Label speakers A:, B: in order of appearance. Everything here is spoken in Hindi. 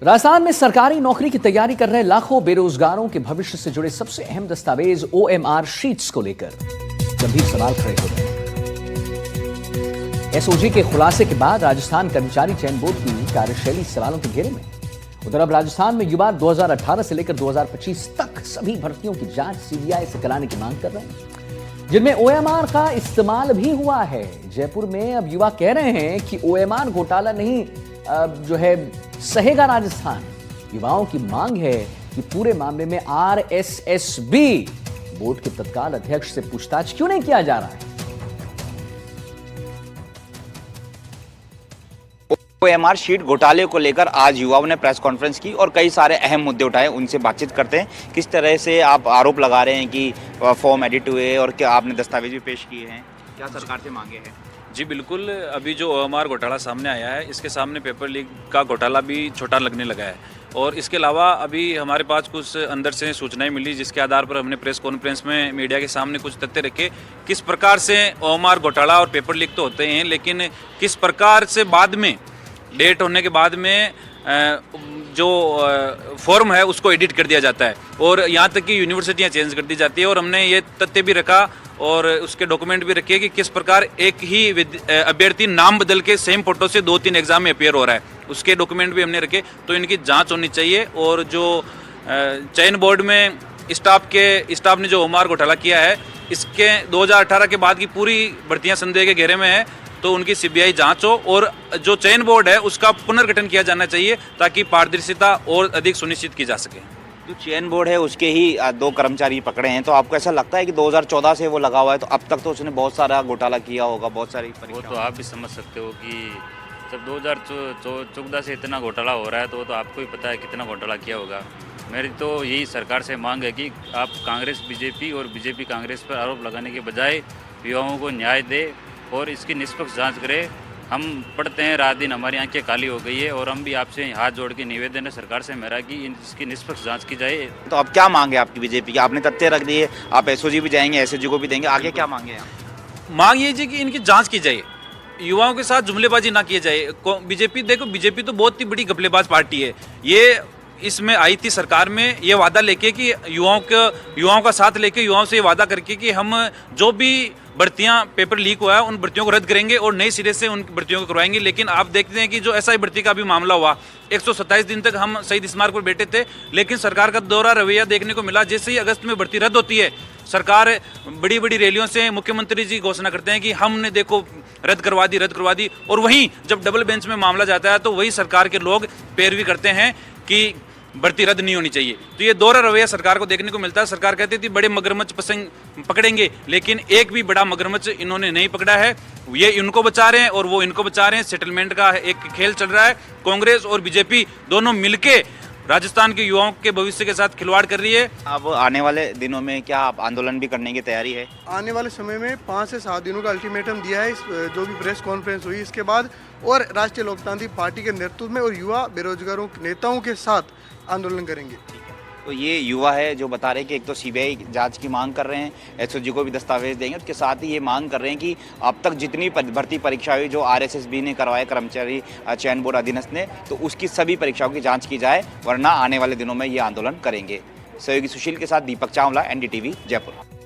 A: राजस्थान में सरकारी नौकरी की तैयारी कर रहे लाखों बेरोजगारों के भविष्य से जुड़े सबसे अहम दस्तावेज ओएमआर शीट्स को लेकर गंभीर सवाल खड़े हो रहे हैं। एसओजी के खुलासे के बाद राजस्थान कर्मचारी चयन बोर्ड की कार्यशैली सवालों के घेरे में। उधर अब राजस्थान में युवा 2018 से लेकर 2025 तक सभी भर्तियों की जांच सीबीआई से कराने की मांग कर रहे हैं, जिनमें ओएमआर का इस्तेमाल भी हुआ है। जयपुर में अब युवा कह रहे हैं कि ओएमआर घोटाला नहीं सहेगा राजस्थान। युवाओं की मांग है कि पूरे मामले में आरएसएसबी बोर्ड के तत्काल अध्यक्ष से पूछताछ क्यों नहीं किया जा रहा है।
B: ओएमआर शीट घोटाले को लेकर आज युवाओं ने प्रेस कॉन्फ्रेंस की और कई सारे अहम मुद्दे उठाए। उनसे बातचीत करते हैं। किस तरह से आप आरोप लगा रहे हैं कि फॉर्म एडिट हुए और क्या आपने दस्तावेज भी पेश किए हैं, क्या सरकार से मांगे हैं?
C: जी बिल्कुल, अभी जो ओएमआर घोटाला सामने आया है, इसके सामने पेपर लीक का घोटाला भी छोटा लगने लगा है। और इसके अलावा अभी हमारे पास कुछ अंदर से सूचनाएं मिली, जिसके आधार पर हमने प्रेस कॉन्फ्रेंस में मीडिया के सामने कुछ तथ्य रखे। किस प्रकार से ओएमआर घोटाला और पेपर लीक तो होते हैं, लेकिन किस प्रकार से बाद में डेट होने के बाद में जो फॉर्म है उसको एडिट कर दिया जाता है और यहाँ तक कि यूनिवर्सिटियाँ चेंज कर दी जाती है। और हमने ये तथ्य भी रखा और उसके डॉक्यूमेंट भी रखे कि किस प्रकार एक ही अभ्यर्थी नाम बदल के सेम फोटो से 2-3 एग्जाम में अपेयर हो रहा है, उसके डॉक्यूमेंट भी हमने रखे। तो इनकी जांच होनी चाहिए। और जो चयन बोर्ड में स्टाफ ने जो ओएमआर घोटाला किया है, इसके 2018 के बाद की पूरी भर्तियाँ संदेह के घेरे में है, तो उनकी सीबीआई जांच हो और जो चयन बोर्ड है उसका पुनर्गठन किया जाना चाहिए ताकि पारदर्शिता और अधिक सुनिश्चित की जा सके।
B: जो चयन बोर्ड है उसके ही 2 कर्मचारी पकड़े हैं, तो आपको ऐसा लगता है कि 2014 से वो लगा हुआ है, तो अब तक तो उसने बहुत सारा घोटाला किया होगा, बहुत सारी
D: वो तो आप भी समझ सकते हो कि जब 2014 से इतना घोटाला हो रहा है तो वो तो आपको ही पता है कितना घोटाला किया होगा। मेरी तो यही सरकार से मांग है कि आप कांग्रेस बीजेपी और बीजेपी कांग्रेस पर आरोप लगाने के बजाय युवाओं को न्याय दे और इसकी निष्पक्ष जांच करें। हम पढ़ते हैं रात दिन, हमारी आंखें काली हो गई है और हम भी आपसे हाथ जोड़ के निवेदन है सरकार से मेरा कि इसकी निष्पक्ष जांच की जाए।
B: तो अब क्या मांगे आपकी बीजेपी की? आपने तथ्य रख दिए, आप एसओजी भी जाएंगे, एसओजी को भी देंगे, आगे क्या मांगे आप?
C: मांग ये कि इनकी जांच की जाए, युवाओं के साथ जुमलेबाजी ना की जाए। बीजेपी तो बहुत ही बड़ी घपलेबाज पार्टी है। ये इसमें आई थी सरकार में ये वादा लेके कि युवाओं का साथ लेके, युवाओं से ये वादा करके कि हम जो भी भर्तियां पेपर लीक हुआ है उन भर्तियों को रद्द करेंगे और नए सिरे से उन भर्तियों को करवाएंगे। लेकिन आप देखते हैं कि जो एसआई भर्ती का भी मामला हुआ, 127 दिन तक हम शहीद स्मारक पर बैठे थे, लेकिन सरकार का दोहरा रवैया देखने को मिला। जैसे ही अगस्त में भर्ती रद्द होती है, सरकार बड़ी बड़ी रैलियों से मुख्यमंत्री जी घोषणा करते हैं कि हमने देखो रद्द करवा दी। और वहीं जब डबल बेंच में मामला जाता है तो वही सरकार के लोग पैरवी करते हैं कि भर्ती रद्द नहीं होनी चाहिए। तो ये दोहरा रवैया सरकार को देखने को मिलता है। सरकार कहती थी बड़े मगरमच्छ पकड़ेंगे, लेकिन एक भी बड़ा मगरमच्छ इन्होंने नहीं पकड़ा है। ये इनको बचा रहे हैं और वो इनको बचा रहे हैं। सेटलमेंट का एक खेल चल रहा है। कांग्रेस और बीजेपी दोनों मिलके राजस्थान के युवाओं के भविष्य के साथ खिलवाड़ कर रही है।
B: अब आने वाले दिनों में क्या आप आंदोलन भी करने की तैयारी है?
E: आने वाले समय में 5 से 7 दिनों का अल्टीमेटम दिया है, जो भी प्रेस कॉन्फ्रेंस हुई इसके बाद, और राष्ट्रीय लोकतांत्रिक पार्टी के नेतृत्व में और युवा बेरोजगारों नेताओं के साथ आंदोलन करेंगे।
B: तो ये युवा है जो बता रहे हैं कि एक तो सीबीआई जांच की मांग कर रहे हैं, एसओजी को भी दस्तावेज देंगे, उसके साथ ही ये मांग कर रहे हैं कि अब तक जितनी भर्ती परीक्षा हुई जो आरएसएसबी ने करवाया, कर्मचारी चयन बोर्ड अधीनस्थ ने, तो उसकी सभी परीक्षाओं की जांच की जाए, वरना आने वाले दिनों में ये आंदोलन करेंगे। सहयोगी सुशील के साथ दीपक चावला, एनडीटीवी जयपुर।